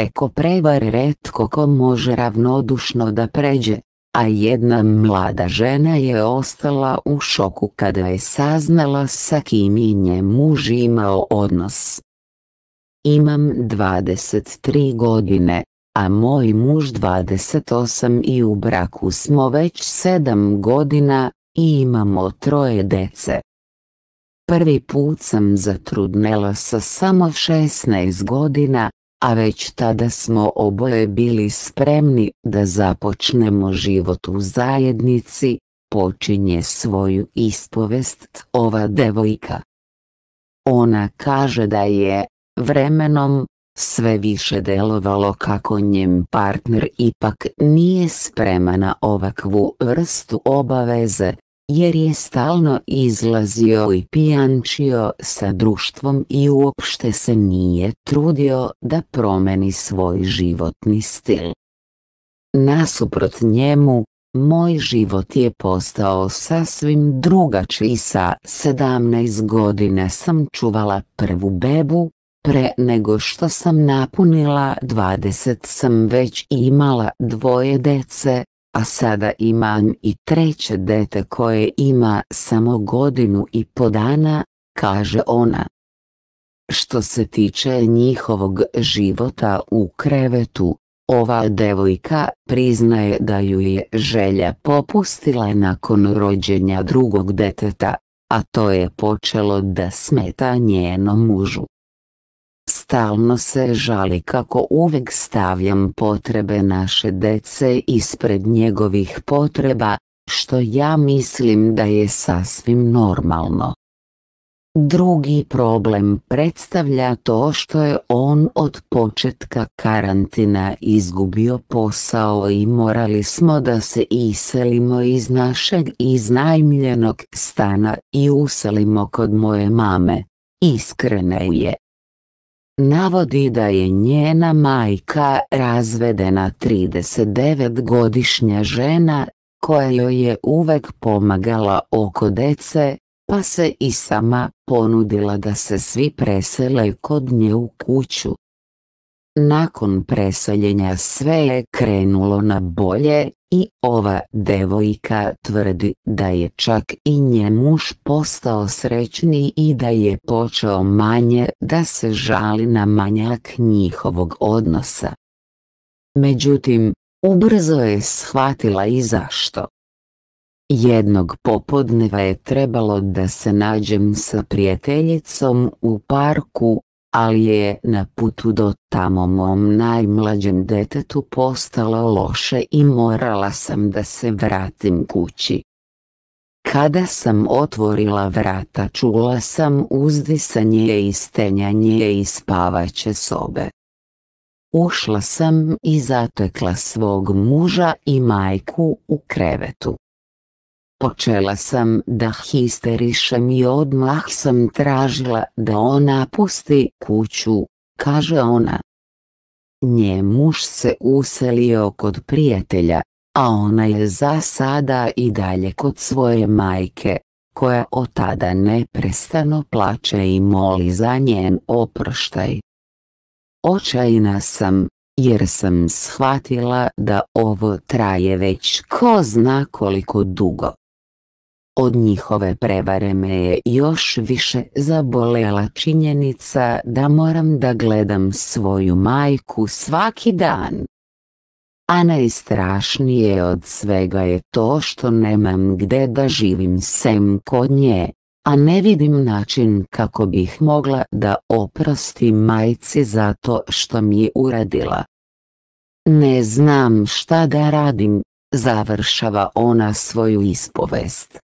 preko prevare retko ko može ravnodušno da pređe, a jedna mlada žena je ostala u šoku kada je saznala sa kim je njen muž imao odnos. Imam 23 godine, a moj muž 28 i u braku smo već 7 godina i imamo 3 dece. Prvi put sam zatrudnela sa samo 16 godina, a već tada smo oboje bili spremni da započnemo život u zajednici, počinje svoju ispovest ova devojka. Ona kaže da je, vremenom, sve više delovalo kako njen partner ipak nije spreman na ovakvu vrstu obaveze, jer je stalno izlazio i pijančio sa društvom i uopšte se nije trudio da promeni svoj životni stil. Nasuprot njemu, moj život je postao sasvim drugačiji. Sa 17 godina sam čuvala prvu bebu, pre nego što sam napunila 20 sam već imala 2 dece, a sada imam i 3. dete koje ima samo 1,5 godina, kaže ona. Što se tiče njihovog života u krevetu, ova devojka priznaje da ju je želja popustila nakon rođenja 2. deteta, a to je počelo da smeta njenom mužu. Stalno se žali kako uvek stavljam potrebe naše dece ispred njegovih potreba, što ja mislim da je sasvim normalno. Drugi problem predstavlja to što je on od početka karantina izgubio posao i morali smo da se iselimo iz našeg iznajmljenog stana i uselimo kod moje mame, iskrena je. Navodi da je njena majka razvedena 39-godišnja žena koja joj je uvek pomagala oko dece, pa se i sama ponudila da se svi presele kod nje u kuću. Nakon preseljenja sve je krenulo na bolje i ova devojka tvrdi da je čak i njen muž postao srećniji i da je počeo manje da se žali na manjak njihovog odnosa. Međutim, ubrzo je shvatila i zašto. Jednog popodneva je trebalo da se nađem sa prijateljicom u parku, ali je na putu do tamo mom najmlađem detetu postalo loše i morala sam da se vratim kući. Kada sam otvorila vrata čula sam uzdisanje i stenjanje iz spavaće sobe. Ušla sam i zatekla svog muža i majku u krevetu. Počela sam da histerišem i odmah sam tražila da on napusti kuću, kaže ona. Njen muž se uselio kod prijatelja, a ona je za sada i dalje kod svoje majke, koja od tada neprestano plače i moli za njen oproštaj. Očajna sam, jer sam shvatila da ovo traje već ko zna koliko dugo. Od njihove prevare me je još više zabolela činjenica da moram da gledam svoju majku svaki dan. A najstrašnije od svega je to što nemam gde da živim sem kod nje, a ne vidim način kako bih mogla da oprostim majci za to što mi je uradila. Ne znam šta da radim, završava ona svoju ispovest.